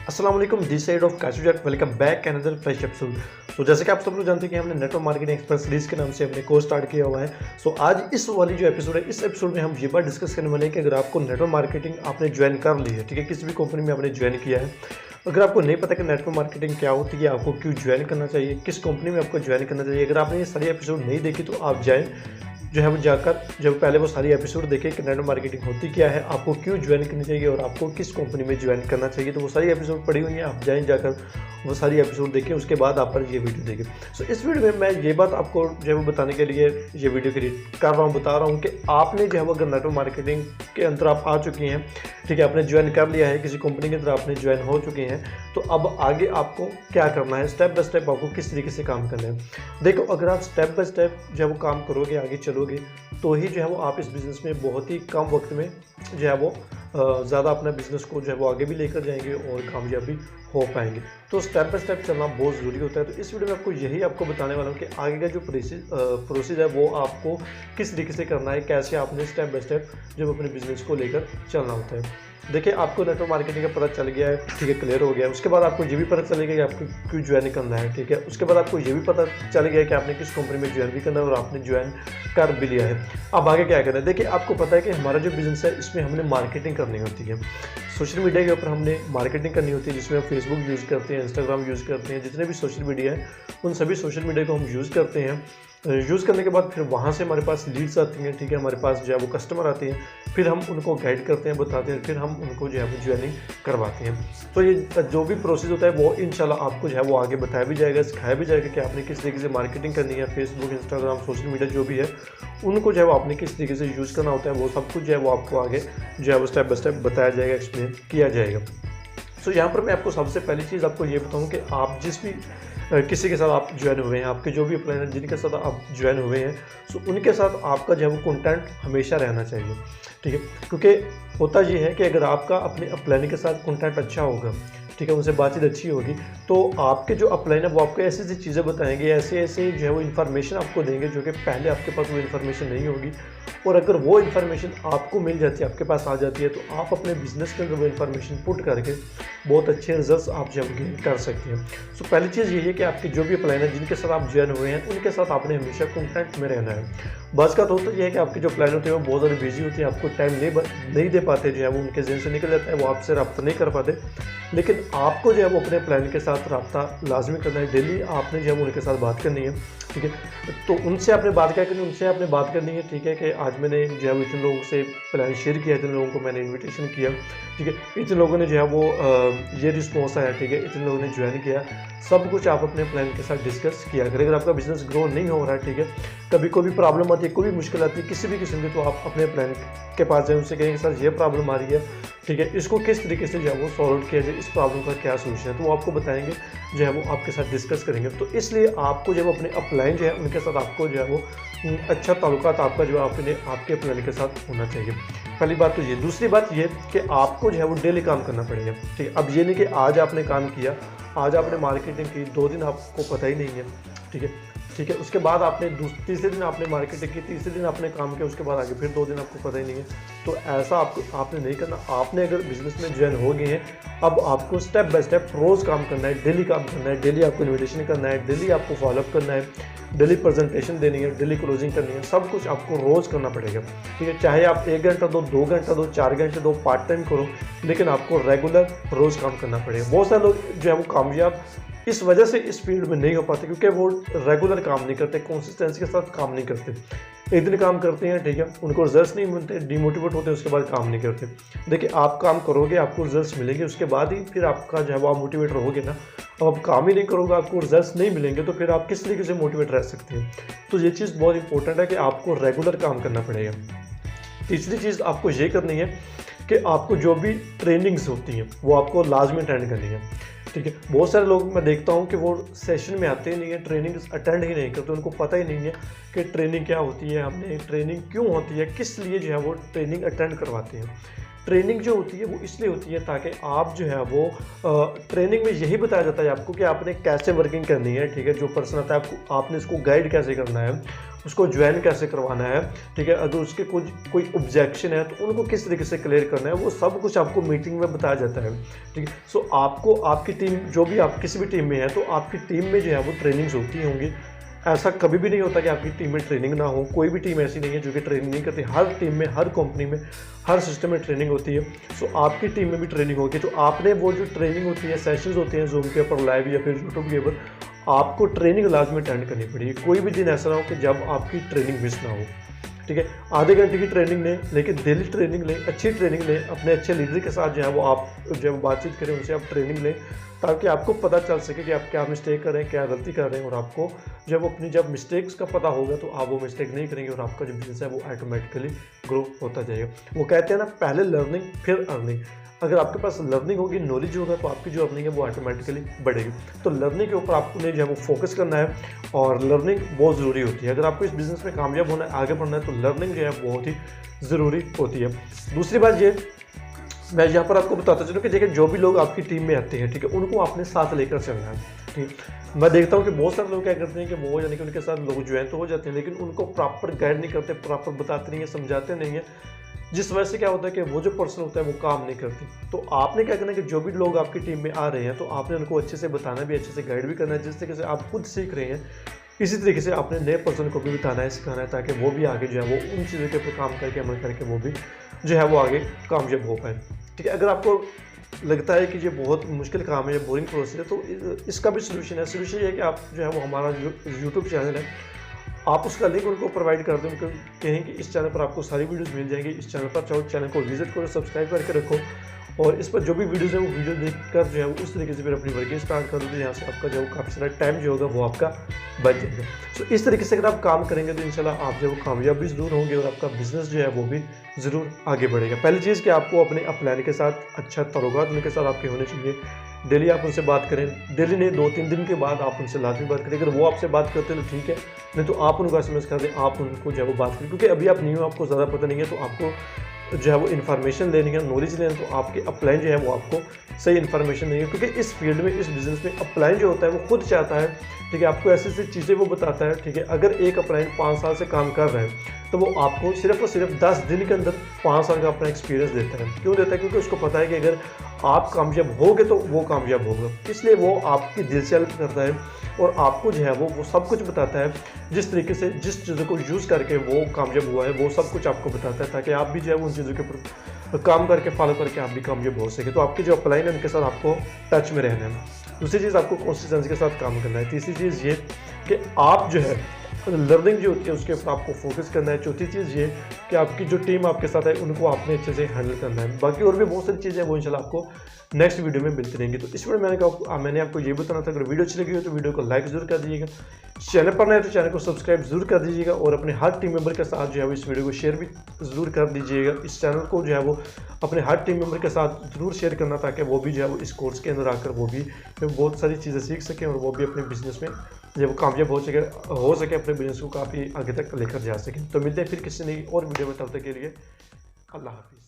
अस्सलाम वालेकुम, this side of Kashu Jatt. Welcome back another fresh episode. तो जैसे कि आप सब लोग जानते हैं कि हमने नेटवर्क मार्केटिंग एक्सपर्ट सीरीज के नाम से अपने कोर्स स्टार्ट किया हुआ है। सो आज इस वाली जो एपिसोड है, इस एपिसोड में हम ये बात डिस्कस करने वाले हैं कि अगर आपको नेटवर्क मार्केटिंग आपने ज्वाइन कर ली है, ठीक है, किसी भी कंपनी में आपने ज्वाइन किया है, अगर आपको नहीं पता कि नेटवर्क मार्केटिंग क्या होती है, आपको क्यों ज्वाइन करना चाहिए, किस कंपनी में आपको ज्वाइन करना चाहिए, अगर आपने ये सारी एपिसोड नहीं देखी तो आप जाएँ जो है वो जाकर जब पहले वो सारी एपिसोड देखें कि नेटवर्क मार्केटिंग होती क्या है, आपको क्यों ज्वाइन करनी चाहिए और आपको किस कंपनी में ज्वाइन करना चाहिए। तो वो सारी एपिसोड पड़ी हुई हैं, आप जाएं जाकर वो सारी एपिसोड देखें, उसके बाद आप पर ये वीडियो देखें। सो इस वीडियो में मैं ये बात आपको जो है वो बताने के लिए ये वीडियो क्रिएट कर रहा हूँ, बता रहा हूँ कि आपने जो है वो अगर नेटवर्क मार्केटिंग के अंदर आप आ चुकी हैं, ठीक है, आपने ज्वाइन कर लिया है, किसी कंपनी के अंदर आपने ज्वाइन हो चुके हैं, तो अब आगे आपको क्या करना है, स्टेप बाय स्टेप आपको किस तरीके से काम करना है। देखो, अगर आप स्टेप बाय स्टेप जो है वो काम करोगे, आगे चलोगे, तो ही जो है वो आप इस बिज़नेस में बहुत ही कम वक्त में जो है वो ज़्यादा अपना बिज़नेस को जो है वो आगे भी लेकर जाएंगे और कामयाबी हो पाएंगे। तो स्टेप बाय स्टेप चलना बहुत ज़रूरी होता है। तो इस वीडियो में आपको यही आपको बताने वाला हूँ कि आगे का जो प्रोसेस है वो आपको किस तरीके से करना है, कैसे आपने स्टेप बाय स्टेप जब अपने बिज़नेस को लेकर चलना होता है। देखिए, आपको नेटवर्क मार्केटिंग का पता चल गया है, ठीक है, क्लियर हो गया। उसके बाद आपको ये भी पता चलेगा कि आपको क्यों ज्वाइन करना है, ठीक है। उसके बाद आपको ये भी पता चल गया कि आपने किस कंपनी में ज्वाइन भी करना है और आपने ज्वाइन कर भी लिया है। अब आगे क्या करना है, देखिए, आपको पता है कि हमारा जो बिज़नेस है इसमें हमने मार्केटिंग करनी होती है, सोशल मीडिया के ऊपर हमने मार्केटिंग करनी होती है, जिसमें हम फेसबुक यूज़ करते हैं, इंस्टाग्राम यूज़ करते हैं, जितने भी सोशल मीडिया है उन सभी सोशल मीडिया को हम यूज़ करते हैं। यूज़ करने के बाद फिर वहाँ से हमारे पास लीड्स आती हैं, ठीक है, हमारे पास जो है वो कस्टमर आते हैं, फिर हम उनको गाइड करते हैं, बताते हैं, फिर हम उनको जो है वो ज्वाइनिंग करवाते हैं। तो ये जो भी प्रोसेस होता है वो इंशाल्लाह आपको जो है वो आगे बताया भी जाएगा, सिखाया भी जाएगा कि आपने किस तरीके से मार्केटिंग करनी है, फेसबुक, इंस्टाग्राम, सोशल मीडिया जो भी है उनको जो है वो आपने किस तरीके से यूज़ करना होता है, वो सब कुछ जो है वो आपको आगे जो है वो स्टेप बाय स्टेप बताया जाएगा, एक्सप्लेन किया जाएगा। सो यहाँ पर मैं आपको सबसे पहली चीज़ आपको ये बताऊँ कि आप जिस भी किसी के साथ आप ज्वाइन हुए हैं, आपके जो भी प्लान जिनके साथ आप ज्वाइन हुए हैं, सो उनके साथ आपका जो है वो कंटेंट हमेशा रहना चाहिए, ठीक है। क्योंकि होता ये है कि अगर आपका अपने अपलाइन के साथ कंटेंट अच्छा होगा, ठीक है, उनसे बातचीत अच्छी होगी, तो आपके जो अपलाइन है वो आपको ऐसी ऐसी चीज़ें बताएंगे, ऐसे ऐसे जो है वो इन्फॉर्मेशन आपको देंगे जो कि पहले आपके पास वो इन्फॉर्मेशन नहीं होगी। और अगर वो इन्फॉर्मेशन आपको मिल जाती है, आपके पास आ जाती है, तो आप अपने बिजनेस के अंदर वो इन्फॉर्मेशन पुट करके बहुत अच्छे रिजल्ट्स आप जो गेन कर सकते हैं। सो पहली चीज़ ये है कि आपकी जो भी अपलाइन है जिनके साथ आप ज्वाइन हुए हैं, उनके साथ आपने हमेशा कॉन्टैक्ट में रहना है। बस का तो ये है कि आपके जो प्लान होते हैं वो बहुत ज़्यादा बिजी होती है, आपको टाइम नहीं दे पाते, जो है वो उनके जहन से निकल जाता है, वो आपसे रब्ता नहीं कर पाते। लेकिन आपको जो है वो अपने प्लान के साथ रब्ता लाजमी करना है, डेली आपने जो है वो उनके साथ बात करनी है, ठीक है। तो उनसे आपने बात क्या करनी है, उनसे आपने बात करनी है, ठीक है, कि आज मैंने जो है वो इतने लोगों से प्लान शेयर किया, इतने लोगों को मैंने इन्विटेशन किया, ठीक है, इतने लोगों ने जो है वो ये रिस्पॉन्स आया, ठीक है, इतने लोगों ने ज्वाइन किया। सब कुछ आप अपने प्लान के साथ डिस्कस किया करें। अगर आपका बिजनेस ग्रो नहीं हो रहा है, ठीक है, कभी कोई भी प्रॉब्लम आती है, कोई भी मुश्किल आती है किसी भी किस्म की, तो आप अपने प्लान के पास जाए, उनसे कहेंगे सर ये प्रॉब्लम आ रही है, ठीक है, इसको किस तरीके से जो है वो सॉल्व किया जाए, इस प्रॉब्लम का क्या सोल्यूशन है, तो वो आपको बताएंगे, जो है वो आपके साथ डिस्कस करेंगे। तो इसलिए आपको जो है अपने अपलाइन जो है उनके साथ आपको जो है वो अच्छा ताल्लुकात आपका जो है अपने आपके अपलाइन के साथ होना चाहिए। पहली बात तो ये। दूसरी बात ये कि आपको जो है वो डेली काम करना पड़ेगा, ठीक है। अब ये नहीं कि आज आपने काम किया, आज आपने मार्केटिंग की, 2 दिन आपको पता ही नहीं है, ठीक है, ठीक है, उसके बाद आपने तीसरे दिन आपने मार्केटिंग की, तीसरे दिन आपने काम किया, उसके बाद आगे फिर 2 दिन आपको पता ही नहीं है। तो ऐसा आपने नहीं करना। आपने अगर बिजनेस में ज्वाइन हो गए हैं, अब आपको स्टेप बाय स्टेप रोज़ काम करना है, डेली काम करना है, डेली आपको इन्विटेशन करना है, डेली आपको फॉलोअप करना है, डेली प्रेजेंटेशन देनी है, डेली क्लोजिंग करनी है, सब कुछ आपको रोज़ करना पड़ेगा, ठीक है। चाहे आप 1 घंटा दो, 2 घंटा दो, 4 घंटे दो, पार्ट टाइम करो, लेकिन आपको रेगुलर रोज़ काम करना पड़ेगा। बहुत सारे लोग जो है वो कामयाब इस वजह से इस फील्ड में नहीं हो पाते क्योंकि वो रेगुलर काम नहीं करते, कंसिस्टेंसी के साथ काम नहीं करते। एक दिन काम करते हैं, ठीक है, उनको रिजल्ट्स नहीं मिलते, डिमोटिवेट होते हैं, उसके बाद काम नहीं करते। देखिए, आप काम करोगे, आपको रिजल्ट्स मिलेंगे, उसके बाद ही फिर आपका जो है वो आप मोटिवेट रहोगे ना। अब आप काम ही नहीं करोगे, आपको रिजल्ट्स नहीं मिलेंगे, तो फिर आप किस तरीके से मोटिवेट रह सकते हैं। तो ये चीज़ बहुत इंपॉर्टेंट है कि आपको रेगुलर काम करना पड़ेगा। तीसरी चीज़ आपको ये करनी है कि आपको जो भी ट्रेनिंग्स होती हैं वो आपको लाजमी अटेंड करनी है, ठीक है। बहुत सारे लोग मैं देखता हूँ कि वो सेशन में आते ही नहीं है, ट्रेनिंग अटेंड ही नहीं करते, उनको पता ही नहीं है कि ट्रेनिंग क्या होती है, हमने ट्रेनिंग क्यों होती है, किस लिए जो है वो ट्रेनिंग अटेंड करवाते हैं। ट्रेनिंग जो होती है वो इसलिए होती है ताकि आप जो है वो ट्रेनिंग में यही बताया जाता है आपको कि आपने कैसे वर्किंग करनी है, ठीक है। जो पर्सन आता है आपको, आपने इसको गाइड कैसे करना है, उसको ज्वाइन कैसे करवाना है, ठीक है। अगर उसके कुछ कोई ऑब्जेक्शन है तो उनको किस तरीके से क्लियर करना है, वो सब कुछ आपको मीटिंग में बताया जाता है, ठीक है। सो आपको आपकी टीम जो भी आप किसी भी टीम में है तो आपकी टीम में जो है वो ट्रेनिंग्स होती होंगी। ऐसा कभी भी नहीं होता कि आपकी टीम में ट्रेनिंग ना हो। कोई भी टीम ऐसी नहीं है जो कि ट्रेनिंग नहीं करती। हर टीम में, हर कंपनी में, हर सिस्टम में ट्रेनिंग होती है। सो आपकी टीम में भी ट्रेनिंग होगी। तो आपने वो जो ट्रेनिंग होती है, सेशंस होते हैं जूम के ऊपर लाइव या फिर यूट्यूब के ऊपर, आपको ट्रेनिंग लाजमी अटेंड करनी पड़ेगी। कोई भी दिन ऐसा ना हो कि जब आपकी ट्रेनिंग मिस ना हो, ठीक है। आधे घंटे की ट्रेनिंग लें, लेकिन डेली ट्रेनिंग लें, अच्छी ट्रेनिंग लें। अपने अच्छे लीडर के साथ जो है वो आप जब बातचीत करें उनसे आप ट्रेनिंग लें, ताकि आपको पता चल सके कि आप क्या मिस्टेक कर रहे हैं, क्या गलती कर रहे हैं। और आपको जब मिस्टेक्स का पता होगा तो आप वो मिस्टेक नहीं करेंगे और आपका जो बिजनेस है वो ऑटोमेटिकली ग्रो होता जाएगा। वो कहते हैं ना, पहले लर्निंग फिर अर्निंग। अगर आपके पास लर्निंग होगी, नॉलेज होगा, तो आपकी जो अर्निंग है वो ऑटोमेटिकली बढ़ेगी। तो लर्निंग के ऊपर आपको जो है वो फोकस करना है और लर्निंग बहुत ज़रूरी होती है। अगर आपको इस बिज़नेस में कामयाब होना है, आगे बढ़ना है, तो लर्निंग जो है बहुत ही ज़रूरी होती है। दूसरी बात ये, मैं यहाँ पर आपको बताता चलूँ कि देखिए, जो भी लोग आपकी टीम में आते हैं, ठीक है, उनको अपने साथ लेकर चलना है, ठीक। मैं देखता हूँ कि बहुत सारे लोग क्या करते हैं कि वो यानी कि उनके साथ लोग ज्वाइन तो हो जाते हैं, लेकिन उनको प्रॉपर गाइड नहीं करते, प्रॉपर बताते नहीं है, समझाते नहीं है, जिस वजह से क्या होता है कि वो जो पर्सन होता है वो काम नहीं करती। तो आपने क्या करना है कि जो भी लोग आपकी टीम में आ रहे हैं, तो आपने उनको अच्छे से बताना भी, अच्छे से गाइड भी करना है। जिस तरीके से आप खुद सीख रहे हैं, इसी तरीके से आपने नए पर्सन को भी बताना है, सिखाना है, ताकि वो भी आगे जो है वो उन चीज़ों के ऊपर काम करके, अमल करके वो भी जो है वो आगे कामयाब हो पाए, ठीक है। अगर आपको लगता है कि ये बहुत मुश्किल काम है, ये बोरिंग प्रोसेस है, तो इसका भी सोल्यूशन है। सोल्यूशन ये है कि आप जो है वो हमारा जो यूट्यूब चैनल है, आप उसका लिंक उनको प्रोवाइड कर दें। उनको कहें कि इस चैनल पर आपको सारी वीडियोस मिल जाएंगी। इस चैनल पर चाहो चैनल को विजिट करो, सब्सक्राइब करके रखो, और इस पर जो भी वीडियोस है वो वीडियो देखकर जो है वो उस तरीके से फिर अपनी वर्किंग स्टार्ट कर दो। तो यहाँ से आपका जो काफ़ी सारा टाइम जो होगा वो आपका बच जाएगा। तो इस तरीके से अगर आप काम करेंगे तो इंशाल्लाह आप जो कामयाब भी ज़रूर होंगे और आपका बिजनेस जो है वो भी ज़रूर आगे बढ़ेगा। पहली चीज़ कि आपको अपने अपलाइन के साथ अच्छा ताल्लुकात उनके साथ आपके होने चाहिए। डेली आप उनसे बात करें, डेली नहीं, 2-3 दिन के बाद आप उनसे लाजमी बात करें। अगर वो आपसे बात करते हैं तो ठीक है, नहीं तो आप उनको SMS कर दें, आप उनको जो है वो बात करें। क्योंकि अभी आप न्यू, आपको ज़्यादा पता नहीं है, तो आपको जो है वो इन्फॉर्मेशन लेनी है, नॉलेज लेना, तो आपके अपलाइन जो है वो आपको सही इन्फॉर्मेशन देंगे। क्योंकि इस फील्ड में, इस बिज़नेस में अपलाइन जो होता है वो खुद चाहता है, ठीक है, आपको ऐसी ऐसी चीज़ें वो बताता है, ठीक है। अगर एक अपलाइन 5 साल से काम कर रहा है तो वो आपको सिर्फ और सिर्फ 10 दिन के अंदर 5 साल का अपना एक्सपीरियंस देता है। क्यों देता है? क्योंकि उसको पता है कि अगर आप कामयाब होगे तो वो कामयाब होगा, इसलिए वो आपकी दिल से हेल्प करता है और आपको जो है वो सब कुछ बताता है। जिस तरीके से, जिस चीज़ों को यूज़ करके वो कामयाब हुआ है, वो सब कुछ आपको बताता है, ताकि आप भी जो है उन चीज़ों के ऊपर काम करके, फॉलो करके आप भी कामयाब हो सके। तो आपके जो अपलाइन है उनके साथ आपको टच में रहना है। दूसरी चीज़, आपको कंसिस्टेंसी के साथ काम करना है। तीसरी चीज़ ये कि आप जो है लर्निंग जो होती है उसके ऊपर आपको फोकस करना है। चौथी चीज़ ये कि आपकी जो टीम आपके साथ है उनको आपने अच्छे से हैंडल करना है। बाकी और भी बहुत सारी चीज़ें हैं, वो इंशाल्लाह आपको नेक्स्ट वीडियो में मिलती रहेंगी। तो इस वीडियो मैंने आपको ये बताना था। अगर वीडियो अच्छी लगी हो तो वीडियो को लाइक ज़रूर कर दीजिएगा, चैनल पर नए तो चैनल को सब्सक्राइब जरूर कर दीजिएगा, और अपने हर टीम मेंबर के साथ जो है वो इस वीडियो को शेयर भी ज़रूर कर दीजिएगा। इस चैनल को जो है वो अपने हर टीम मेंबर के साथ ज़रूर शेयर करना, ताकि वो भी जो है वो इस कोर्स के अंदर आकर वो भी बहुत सारी चीज़ें सीख सकें और वो भी अपने बिजनेस में जब कामयाब हो सके, अपने बिजनेस को काफ़ी आगे तक लेकर जा सकें। तो मिलते हैं फिर किसी नई और वीडियो में, तब तक के लिए अल्लाह हाफिज़।